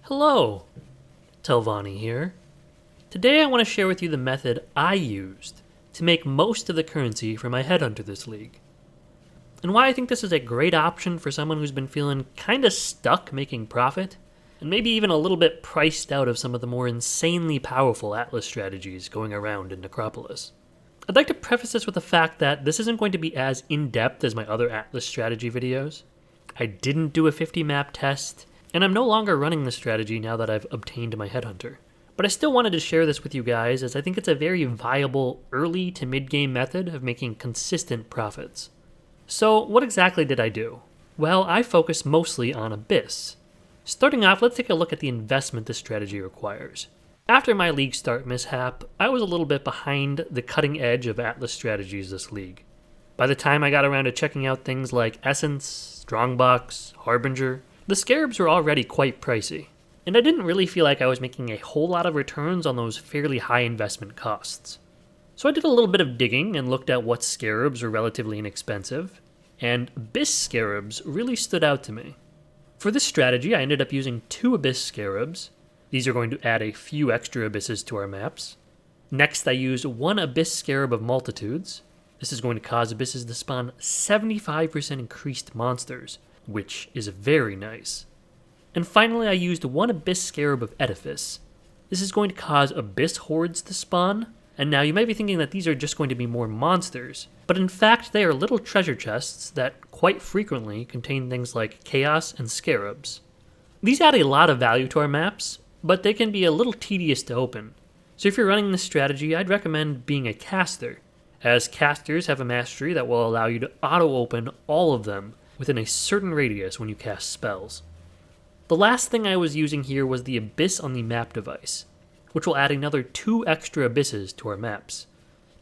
Hello, Telvanni here. Today I want to share with you the method I used to make most of the currency for my Headhunter this league, and why I think this is a great option for someone who's been feeling kinda stuck making profit, and maybe even a little bit priced out of some of the more insanely powerful Atlas strategies going around in Necropolis. I'd like to preface this with the fact that this isn't going to be as in-depth as my other Atlas strategy videos. I didn't do a 50 map test, and I'm no longer running this strategy now that I've obtained my Headhunter. But I still wanted to share this with you guys as I think it's a very viable early to mid-game method of making consistent profits. So what exactly did I do? Well, I focused mostly on Abyss. Starting off, let's take a look at the investment this strategy requires. After my league start mishap, I was a little bit behind the cutting edge of Atlas strategies this league. By the time I got around to checking out things like Essence, Strongbox, Harbinger, the Scarabs were already quite pricey, and I didn't really feel like I was making a whole lot of returns on those fairly high investment costs. So I did a little bit of digging and looked at what Scarabs were relatively inexpensive, and Abyss Scarabs really stood out to me. For this strategy, I ended up using 2 Abyss Scarabs. These are going to add a few extra Abysses to our maps. Next, I used 1 Abyss Scarab of Multitudes. This is going to cause Abysses to spawn 75% increased monsters, which is very nice. And finally, I used 1 Abyss Scarab of Edifice. This is going to cause Abyss Hordes to spawn, and now you might be thinking that these are just going to be more monsters, but in fact they are little treasure chests that quite frequently contain things like Chaos and Scarabs. These add a lot of value to our maps, but they can be a little tedious to open. So if you're running this strategy, I'd recommend being a caster, as casters have a mastery that will allow you to auto-open all of them within a certain radius when you cast spells. The last thing I was using here was the Abyss on the map device, which will add another 2 extra Abysses to our maps.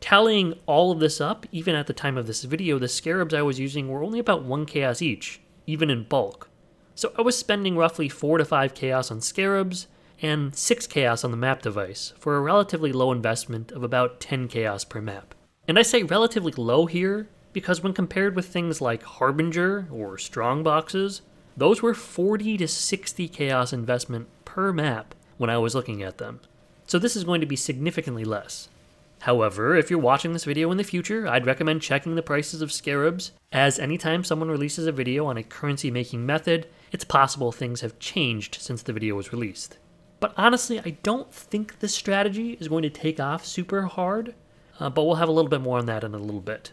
Tallying all of this up, even at the time of this video, the Scarabs I was using were only about 1 Chaos each, even in bulk. So I was spending roughly 4 to 5 Chaos on Scarabs, and 6 Chaos on the map device, for a relatively low investment of about 10 Chaos per map. And I say relatively low here, because when compared with things like Harbinger or Strongboxes, those were 40 to 60 Chaos investment per map when I was looking at them. So this is going to be significantly less. However, if you're watching this video in the future, I'd recommend checking the prices of Scarabs, as anytime someone releases a video on a currency making method, it's possible things have changed since the video was released. But honestly, I don't think this strategy is going to take off super hard, but we'll have a little bit more on that in a little bit.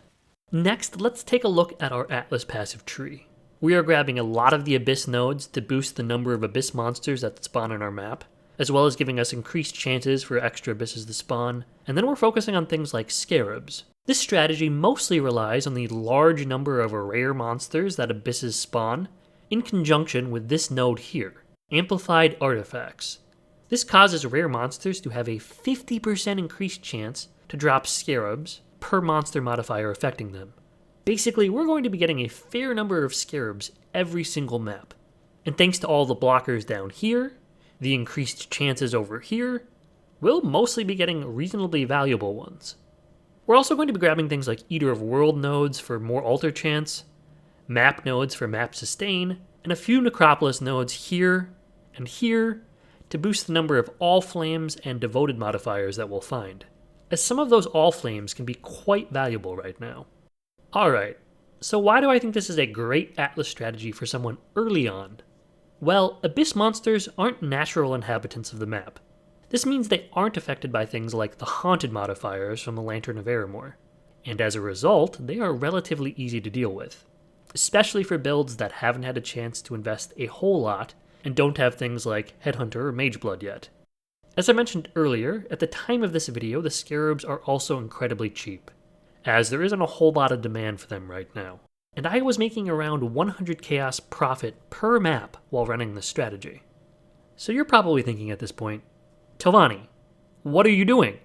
Next, let's take a look at our Atlas passive tree. We are grabbing a lot of the Abyss nodes to boost the number of Abyss monsters that spawn on our map, as well as giving us increased chances for extra Abysses to spawn, and then we're focusing on things like Scarabs. This strategy mostly relies on the large number of rare monsters that Abysses spawn, in conjunction with this node here, Amplified Artifacts. This causes rare monsters to have a 50% increased chance to drop Scarabs per monster modifier affecting them. Basically, we're going to be getting a fair number of Scarabs every single map. And thanks to all the blockers down here, the increased chances over here, we'll mostly be getting reasonably valuable ones. We're also going to be grabbing things like Eater of World nodes for more alter chance, map nodes for map sustain, and a few Necropolis nodes here and here to boost the number of All Flames and Devoted modifiers that we'll find, as some of those All Flames can be quite valuable right now. Alright, so why do I think this is a great Atlas strategy for someone early on? Well, Abyss monsters aren't natural inhabitants of the map. This means they aren't affected by things like the Haunted modifiers from the Lantern of Aramor, and as a result, they are relatively easy to deal with, especially for builds that haven't had a chance to invest a whole lot and don't have things like Headhunter or Mageblood yet. As I mentioned earlier, at the time of this video, the Scarabs are also incredibly cheap, as there isn't a whole lot of demand for them right now. And I was making around 100 Chaos profit per map while running this strategy. So you're probably thinking at this point, Telvanni, what are you doing?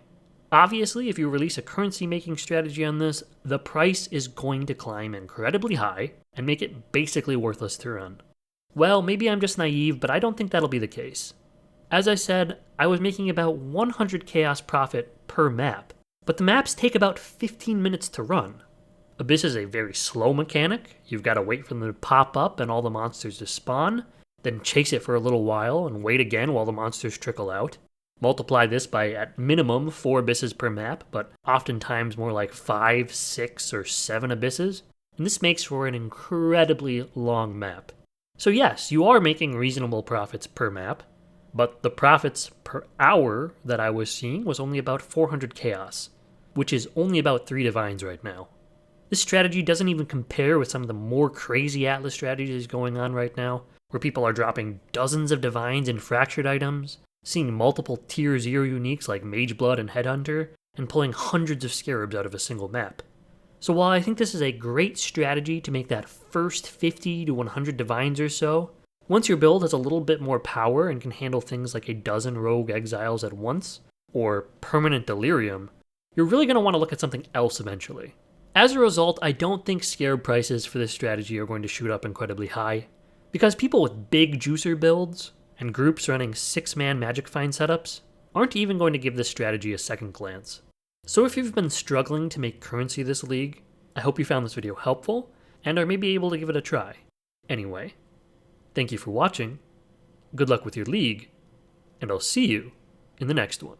Obviously, if you release a currency making strategy on this, the price is going to climb incredibly high and make it basically worthless to run. Well, maybe I'm just naive, but I don't think that'll be the case. As I said, I was making about 100 Chaos profit per map, but the maps take about 15 minutes to run. Abyss is a very slow mechanic. You've got to wait for them to pop up and all the monsters to spawn, then chase it for a little while and wait again while the monsters trickle out. Multiply this by at minimum 4 abysses per map, but oftentimes more like 5, 6, or 7 abysses, and this makes for an incredibly long map. So yes, you are making reasonable profits per map, but the profits per hour that I was seeing was only about 400 chaos, which is only about 3 divines right now. This strategy doesn't even compare with some of the more crazy Atlas strategies going on right now, where people are dropping dozens of divines and fractured items, seeing multiple tier 0 uniques like Mageblood and Headhunter, and pulling hundreds of Scarabs out of a single map. So while I think this is a great strategy to make that first 50 to 100 divines or so, once your build has a little bit more power and can handle things like a dozen rogue exiles at once, or permanent delirium, you're really going to want to look at something else eventually. As a result, I don't think Scarab prices for this strategy are going to shoot up incredibly high, because people with big juicer builds and groups running 6-man Magic Find setups aren't even going to give this strategy a second glance. So if you've been struggling to make currency this league, I hope you found this video helpful and are maybe able to give it a try. Anyway, thank you for watching, good luck with your league, and I'll see you in the next one.